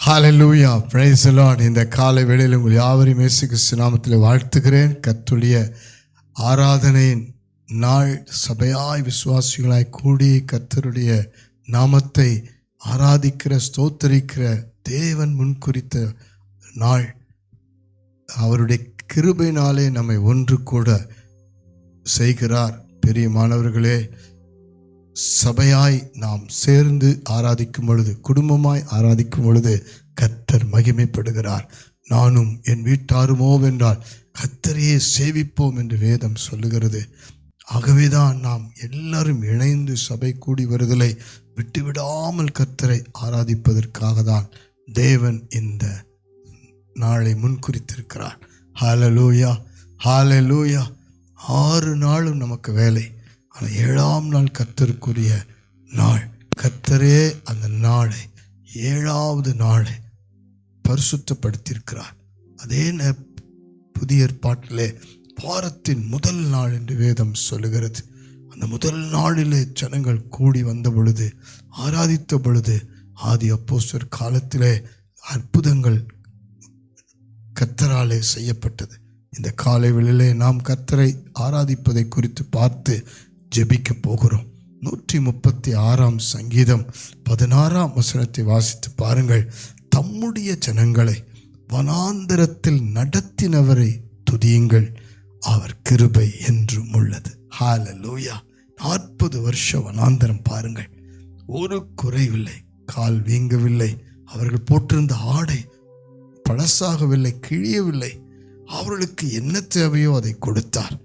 Hallelujah, praise the Lord. இந்த காலை வேளையில் உங்கள் யாவரையும் இயேசு கிறிஸ்து நாமத்தில் வாழ்த்துகிறேன். கர்த்தருடைய ஆராதனையின் நாள், சபையாய் விசுவாசிகளாய் கூடி கர்த்தருடைய நாமத்தை ஆராதிக்கிற ஸ்தோத்தரிக்கிற தேவன் முன்குறித்த நாள். அவருடைய கிருபையினாலே நம்மை ஒன்று கூட செய்கிறார். பெரிய மாணவர்களே, சபையாய் நாம் சேர்ந்து ஆராதிக்கும் பொழுது, குடும்பமாய் ஆராதிக்கும் பொழுது கர்த்தர் மகிமைப்படுகிறார். நானும் என் வீட்டாருமோ வென்றால் கர்த்தரையே சேவிப்போம் என்று வேதம் சொல்லுகிறது. ஆகவேதான் நாம் எல்லாரும் இணைந்து சபை கூடி வருதலை விட்டுவிடாமல் கர்த்தரை ஆராதிப்பதற்காக தான் தேவன் இந்த நாளை முன்குறித்திருக்கிறார். ஹல்லேலூயா, ஹல்லேலூயா. 6 நாளும் நமக்கு வேலை, ஆனால் 7ஆம் நாள் கர்த்தருக்குரிய நாள். கர்த்தரே அந்த நாளை, 7வது நாளை பரிசுத்தப்படுத்தியிருக்கிறார். அதே புதிய ஏற்பாட்டிலே வாரத்தின் முதல் நாள் என்று வேதம் சொல்லுகிறது. அந்த முதல் நாளிலே ஜனங்கள் கூடி வந்த பொழுது, ஆராதித்த பொழுது, ஆதி அப்போஸ்தலர் காலத்திலே அற்புதங்கள் கர்த்தராலே செய்யப்பட்டது. இந்த காலை வேளையிலே நாம் கர்த்தரை ஆராதிப்பதை குறித்து பார்த்து ஜெபிக்க போகிறோம். 136ஆம் சங்கீதம் 16ஆம் வசனத்தை வாசித்து பாருங்கள். தம்முடைய ஜனங்களை வனாந்தரத்தில் நடத்தினவரை துதியுங்கள், அவர் கிருபை என்றும் உள்ளது. ஹல்லேலூயா. 40 வருஷ வனாந்தரம் பாருங்கள், ஒரு குறைவில்லை, கால் வீங்கவில்லை, அவர்கள் போட்டிருந்த ஆடை பழசாகவில்லை, கிழியவில்லை. அவர்களுக்கு என்ன தேவையோ அதை கொடுத்தார்,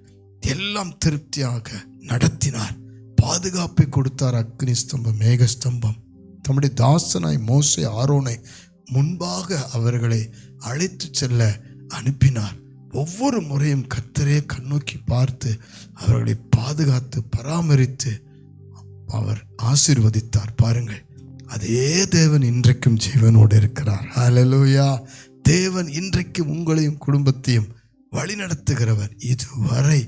எல்லாம் திருப்தியாக நடத்தினார், பாதுகாப்பை கொடுத்தார். அக்னி ஸ்தம்பம், மேக ஸ்தம்பம், தம்முடைய தாசனாய் மோசே ஆரோனை முன்பாக அவர்களை அழைத்து செல்ல அனுப்பினார். ஒவ்வொரு முறையும் கர்த்தரே கண்ணோக்கி பார்த்து அவர்களை பாதுகாத்து பராமரித்து அவர் ஆசீர்வதித்தார். பாருங்கள், அதே தேவன் இன்றைக்கும் ஜீவனோடு இருக்கிறார். ஹல்லேலூயா. தேவன் இன்றைக்கு உங்களையும் குடும்பத்தையும் வழி நடத்துகிறவர். இதுவரை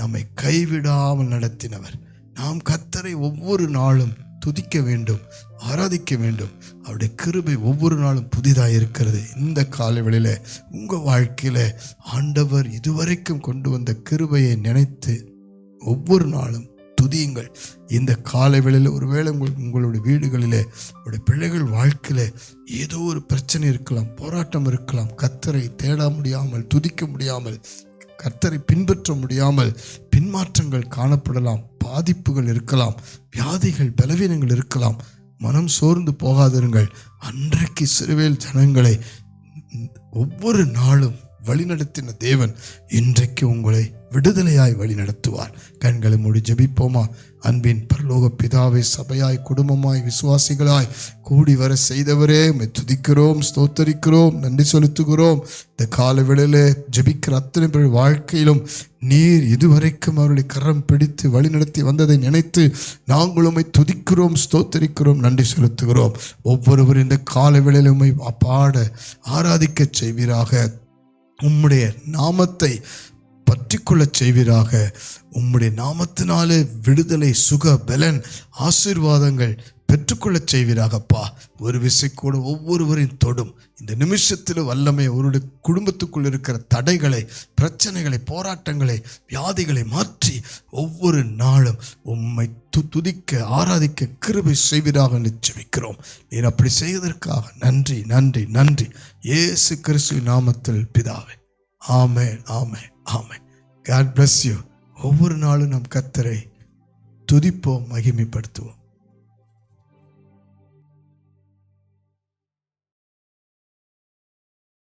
நம்மை கைவிடாமல் நடத்தினவர். நாம் கர்த்தரை ஒவ்வொரு நாளும் துதிக்க வேண்டும், ஆராதிக்க வேண்டும். அவருடைய கிருபை ஒவ்வொரு நாளும் புதிதாக இருக்கிறது. இந்த காலவெளியில உங்கள் வாழ்க்கையில ஆண்டவர் இதுவரைக்கும் கொண்டு வந்த கிருபையை நினைத்து ஒவ்வொரு நாளும் துதியுங்கள். இந்த காலை வேளையில் ஒருவேளை உங்களுடைய வீடுகளிலே, உங்களுடைய பிள்ளைகள் வாழ்க்கையில ஏதோ ஒரு பிரச்சனை இருக்கலாம், போராட்டம் இருக்கலாம், கர்த்தரை தேட முடியாமல், துதிக்க முடியாமல், கர்த்தரை பின்பற்ற முடியாமல் பின்மாற்றங்கள் காணப்படலாம், பாதிப்புகள் இருக்கலாம், வியாதிகள், பலவீனங்கள் இருக்கலாம். மனம் சோர்ந்து போகாதிருங்கள். அன்றைக்கு இஸ்ரவேல் ஜனங்களை ஒவ்வொரு நாளும் வழிநடத்தின தேவன் இன்றைக்கு உங்களை விடுதலையாய் வழி நடத்துவார். கண்களை மூடி ஜெபிப்போமா? அன்பின் பரலோக பிதாவை, சபையாய் குடும்பமாய் விசுவாசிகளாய் கூடி வர செய்தவரே, துதிக்கிறோம், ஸ்தோத்தரிக்கிறோம், நன்றி செலுத்துகிறோம். இந்த கால வேளையிலே ஜெபிக்கிற அத்தனை பேர் வாழ்க்கையிலும் நீர் இதுவரைக்கும் அவருடைய கரம் பிடித்து வழி நடத்தி வந்ததை நினைத்து நாங்களும் துதிக்கிறோம், ஸ்தோத்தரிக்கிறோம், நன்றி செலுத்துகிறோம். ஒவ்வொருவரும் இந்த கால வேளையிலுமை பாட ஆராதிக்க செய்வீராக. உம்முடைய நாமத்தை பற்றிக்கொள்ள செய்வீராக. உம்முடைய நாமத்தினாலே விடுதலை, சுக, பலன், ஆசீர்வாதங்கள் பெற்றுக்கொள்ள செய்வீராகப்பா. ஒரு விசை கூட ஒவ்வொருவரையும் தொடும். இந்த நிமிஷத்தில் வல்லமை அவருடைய குடும்பத்துக்குள் இருக்கிற தடைகளை, பிரச்சனைகளை, போராட்டங்களை, வியாதிகளை மாற்றி ஒவ்வொரு நாளும் உம்மை துதிக்க, ஆராதிக்க கிருபை செய்வீராக நிச்சயிக்கிறோம். நீர் அப்படி செய்வதற்காக நன்றி, நன்றி, நன்றி. இயேசு கிறிஸ்துவின் நாமத்தில் பிதாவே, ஆமென், ஆமென், ஆமென். God bless you. ஒவ்வொரு நாளும் நம் கர்த்தரை துதிப்போம், மகிமைப்படுத்துவோம்.